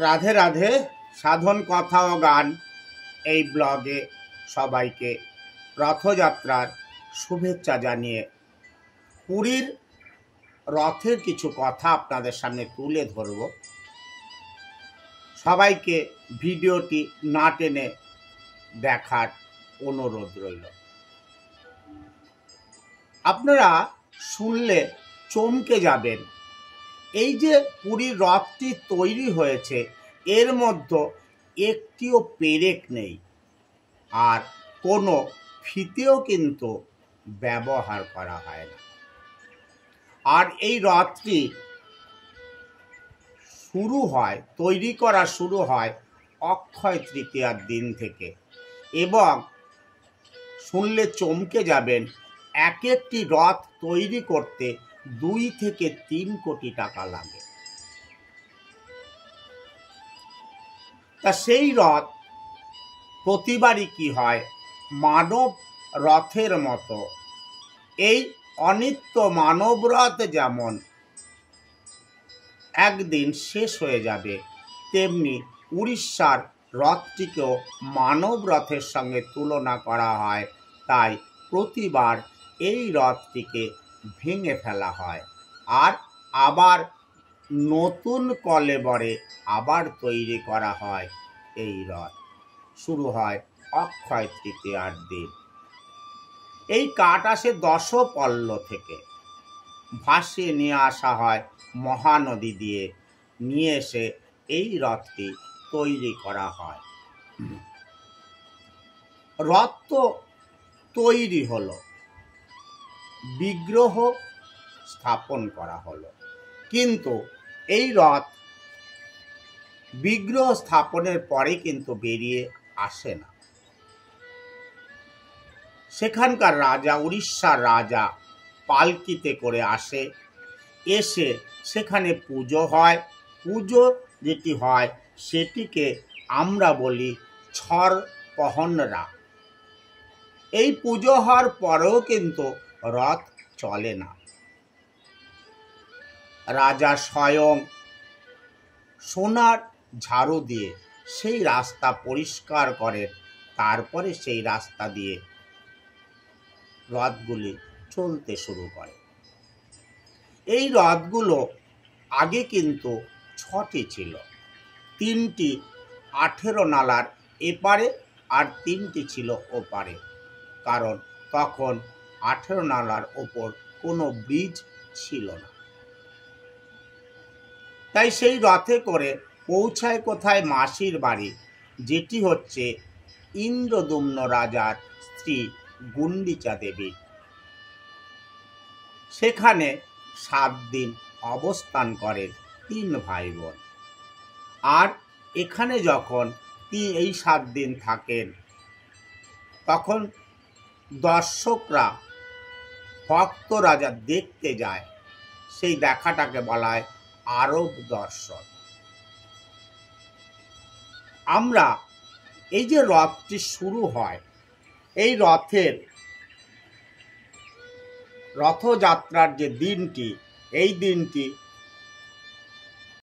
রাধে রাধে। সাধন কথা ও গান এই ব্লগে সবাইকে রথযাত্রার শুভেচ্ছা জানিয়ে পুরীর রথের কিছু কথা আপনাদের সামনে তুলে ধরব। সবাইকে ভিডিওটি না টেনে দেখার অনুরোধ রইল। আপনারা শুনলে চমকে যাবেন। এই যে পুরীর রথটি তৈরি হয়েছে, এর মধ্যে একটিও পেরেক নেই, আর কোনো ফিতেও কিন্তু ব্যবহার করা হয় না। আর এই রথটি তৈরি করা শুরু হয় অক্ষয় তৃতীয়ার দিন থেকে, এবং শুনলে চমকে যাবেন, এক একটি রথ তৈরি করতে 2 থেকে 3 কোটি টাকা লাগে। তা সেই রথ প্রতিবারই কি হয়, মানব রথের মতো এই অনিত্য মানব রথ যেমন একদিন শেষ হয়ে যাবে, তেমনি উড়িষ্যার রথটিকেও মানব রথের সঙ্গে তুলনা করা হয়। তাই প্রতিবার এই রথটিকে ভেঙে ফেলা হয়, আর আবার নতুন কলেবরে আবার তৈরি করা হয়। এই রথ শুরু হয় অক্ষয় তৃতীয়ার দিন। এই কাঠ আসে দশপল্ল থেকে, ভাসিয়ে নিয়ে আসা হয় মহানদী দিয়ে, নিয়ে এসে এই রথটি তৈরি করা হয়। রথ তো তৈরি হলো, বিগ্রহ স্থাপন করা হলো, কিন্তু এই রথ বিগ্রহ স্থাপনের পরে কিন্তু বেরিয়ে আসে না। সেখানকার রাজা, উড়িষ্যার রাজা পালকিতে করে আসে, এসে সেখানে পুজো হয়। পুজো যেটি হয় সেটিকে আমরা বলি ছর পহনরা। এই পুজো হওয়ার পরেও কিন্তু রথ চলে না। রাজা স্বয়ং সোনার ঝাড়ু দিয়ে সেই রাস্তা পরিষ্কার করে, তারপরে সেই রাস্তা দিয়ে রথগুলি চলতে শুরু করে। এই রথগুলো আগে কিন্তু 6টি ছিল, 3টি 18 নালার এপারে আর 3টি ছিল ওপারে, কারণ তখন 18 নালার ওপর কোনো ব্রিজ ছিল না। তাই সেই রথে করে পৌঁছায় কোথায়, মাসির বাড়ি, যেটি হচ্ছে ইন্দ্রদুম্ন রাজার স্ত্রী গুন্ডিচা দেবী। সেখানে 7 দিন অবস্থান করেন 3 ভাই বোন। আর এখানে যখন এই 7 দিন থাকেন, তখন দর্শকরা, ভক্তরা যা দেখতে যায়, সেই দেখাটাকে বলা হয় আরব দর্শন। আমরা এই যে রথটি শুরু হয়, এই রথযাত্রার যে দিনটি, এই দিনটি